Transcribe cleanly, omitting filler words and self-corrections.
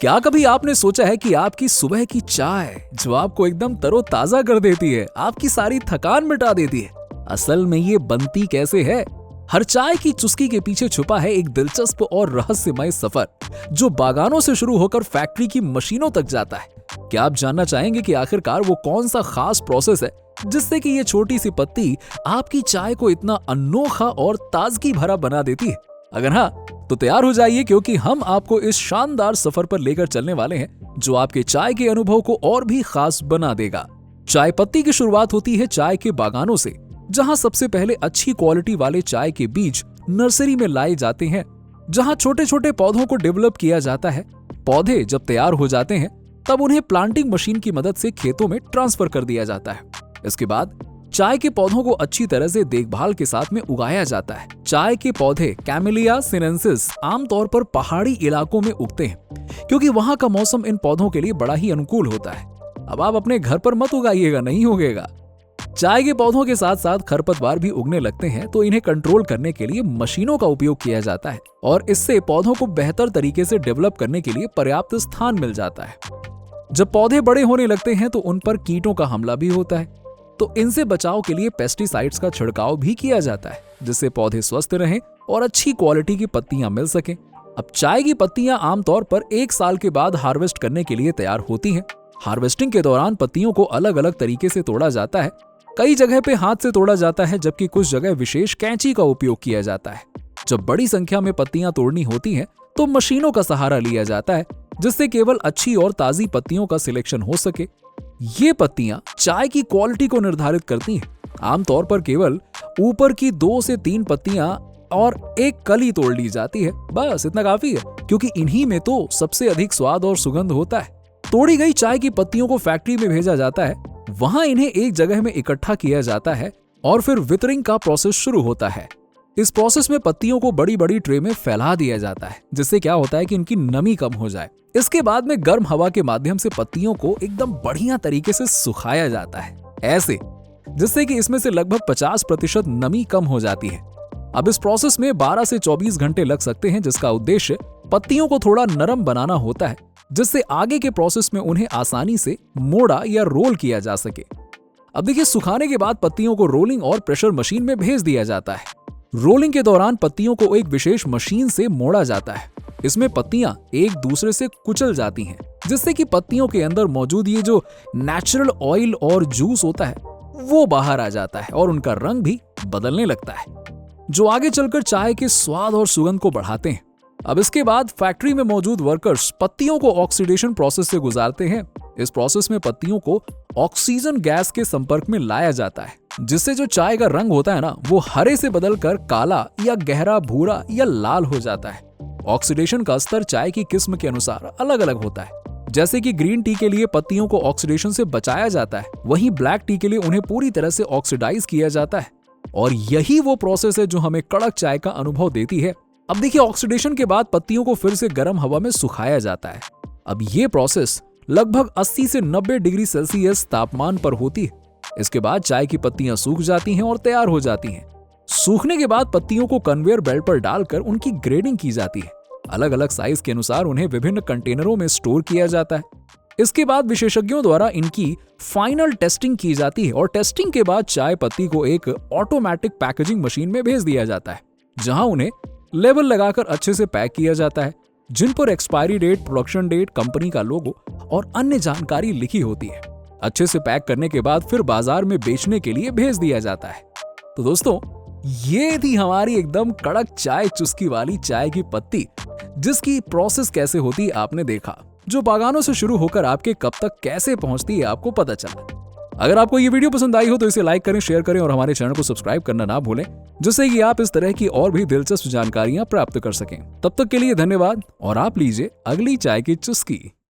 क्या कभी आपने सोचा है कि आपकी सुबह की चाय जो आपको एकदम तरोताजा कर देती है, आपकी सारी थकान मिटा देती है, असल में ये बनती कैसे है? हर चाय की चुस्की के पीछे छुपा है एक दिलचस्प और रहस्यमय सफर जो बागानों से शुरू होकर फैक्ट्री की मशीनों तक जाता है। क्या आप जानना चाहेंगे कि आखिरकार वो कौन सा खास प्रोसेस है जिससे कि ये छोटी सी पत्ती आपकी चाय को इतना अनोखा और ताजगी भरा बना देती है? अगर हाँ, तो तैयार हो जाइए क्योंकि हम आपको इस शानदार सफर पर लेकर चलने वाले हैं जो आपके चाय के अनुभव को और भी खास बना देगा। चाय पत्ती की शुरुआत होती है चाय के बागानों से, जहां सबसे पहले अच्छी क्वालिटी वाले चाय के बीज नर्सरी में लाए जाते हैं, जहां छोटे छोटे पौधों को डेवलप किया जाता है। पौधे जब तैयार हो जाते हैं तब उन्हें प्लांटिंग मशीन की मदद से खेतों में ट्रांसफर कर दिया जाता है। इसके बाद चाय के पौधों को अच्छी तरह से देखभाल के साथ में उगाया जाता है। चाय के पौधे कैमेलिया सिनेंसिस आमतौर पर पहाड़ी इलाकों में उगते हैं क्योंकि वहां का मौसम इन पौधों के लिए बड़ा ही अनुकूल होता है। अब आप अपने घर पर मत उगाइएगा, नहीं उगेगा। चाय के पौधों के साथ साथ खरपतवार भी उगने लगते हैं, तो इन्हें कंट्रोल करने के लिए मशीनों का उपयोग किया जाता है और इससे पौधों को बेहतर तरीके से डेवलप करने के लिए पर्याप्त स्थान मिल जाता है। जब पौधे बड़े होने लगते हैं तो उन पर कीटों का हमला भी होता है, तो इनसे बचाव के लिए पेस्टिसाइड्स का छिड़काव भी किया जाता है जिससे पौधे स्वस्थ रहें और अच्छी क्वालिटी की पत्तियां मिल सकें। अब चाय की पत्तियां आमतौर पर 1 साल के बाद हार्वेस्ट करने के लिए तैयार होती हैं। हार्वेस्टिंग के दौरान पत्तियों को अलग अलग तरीके से तोड़ा जाता है। कई जगह पे हाथ से तोड़ा जाता है जबकि कुछ जगह विशेष कैंची का उपयोग किया जाता है। जब बड़ी संख्या में पत्तियां तोड़नी होती हैं तो मशीनों का सहारा लिया जाता है जिससे केवल अच्छी और ताजी पत्तियों का सिलेक्शन हो सके। ये पत्तियां चाय की क्वालिटी को निर्धारित करती हैं। आमतौर पर केवल ऊपर की 2 से 3 पत्तियां और एक कली तोड़ ली जाती है, बस इतना काफी है क्योंकि इन्हीं में तो सबसे अधिक स्वाद और सुगंध होता है। तोड़ी गई चाय की पत्तियों को फैक्ट्री में भेजा जाता है, वहां इन्हें एक जगह में इकट्ठा किया जाता है और फिर वितरिंग का प्रोसेस शुरू होता है। इस प्रोसेस में पत्तियों को बड़ी बड़ी ट्रे में फैला दिया जाता है जिससे क्या होता है कि इनकी नमी कम हो जाए। इसके बाद में गर्म हवा के माध्यम से पत्तियों को एकदम बढ़िया तरीके से सुखाया जाता है, ऐसे जिससे कि इसमें से लगभग 50% नमी कम हो जाती है। अब इस प्रोसेस में 12 से 24 घंटे लग सकते हैं जिसका उद्देश्य पत्तियों को थोड़ा नरम बनाना होता है जिससे आगे के प्रोसेस में उन्हें आसानी से मोड़ा या रोल किया जा सके। अब देखिए, सुखाने के बाद पत्तियों को रोलिंग और प्रेशर मशीन में भेज दिया जाता है। रोलिंग के दौरान पत्तियों को एक विशेष मशीन से मोड़ा जाता है। इसमें पत्तियां एक दूसरे से कुचल जाती हैं जिससे कि पत्तियों के अंदर मौजूद ये जो नेचुरल ऑयल और जूस होता है वो बाहर आ जाता है और उनका रंग भी बदलने लगता है जो आगे चलकर चाय के स्वाद और सुगंध को बढ़ाते हैं। अब इसके बाद फैक्ट्री में मौजूद वर्कर्स पत्तियों को ऑक्सीडेशन प्रोसेस से गुजारते हैं। इस प्रोसेस में पत्तियों को ऑक्सीजन गैस के संपर्क में लाया जाता है जिससे जो चाय का रंग होता है ना, वो हरे से बदलकर काला या गहरा भूरा या लाल हो जाता है। ऑक्सीडेशन का स्तर चाय की किस्म के अनुसार अलग अलग होता है। जैसे कि ग्रीन टी के लिए पत्तियों को ऑक्सीडेशन से बचाया जाता है, वहीं ब्लैक टी के लिए उन्हें पूरी तरह से ऑक्सीडाइज किया जाता है और यही वो प्रोसेस है जो हमें कड़क चाय का अनुभव देती है। अब देखिए, ऑक्सीडेशन के बाद पत्तियों को फिर से गर्म हवा में सुखाया जाता है। अब ये प्रोसेस लगभग 80 से 90 डिग्री सेल्सियस तापमान पर होती है। इसके बाद चाय की पत्तियां सूख जाती हैं और तैयार हो जाती हैं। सूखने के बाद पत्तियों को कन्वेयर बेल्ट पर डालकर उनकी ग्रेडिंग की जाती है। अलग अलग साइज के अनुसार उन्हें विभिन्न कंटेनरों में स्टोर किया जाता है। इसके बाद विशेषज्ञों द्वारा इनकी फाइनल टेस्टिंग की जाती है और टेस्टिंग के बाद चाय पत्ती को एक ऑटोमेटिक पैकेजिंग मशीन में भेज दिया जाता है जहां उन्हें लेबल लगाकर अच्छे से पैक किया जाता है जिन पर expiry date, production date, company का लोगो और अन्य जानकारी लिखी होती है। अच्छे से पैक करने के बाद फिर बाजार में बेचने के लिए भेज दिया जाता है। तो दोस्तों, ये थी हमारी एकदम कड़क चाय चुस्की वाली चाय की पत्ती, जिसकी प्रोसेस कैसे होती आपने देखा, जो बागानों से शुरू होकर आपके कप तक कैसे पहुंचती है आपको पता चला। अगर आपको ये वीडियो पसंद आई हो तो इसे लाइक करें, शेयर करें और हमारे चैनल को सब्सक्राइब करना ना भूलें जिससे कि आप इस तरह की और भी दिलचस्प जानकारियां प्राप्त कर सकें। तब तक के लिए धन्यवाद और आप लीजिए अगली चाय की चुस्की।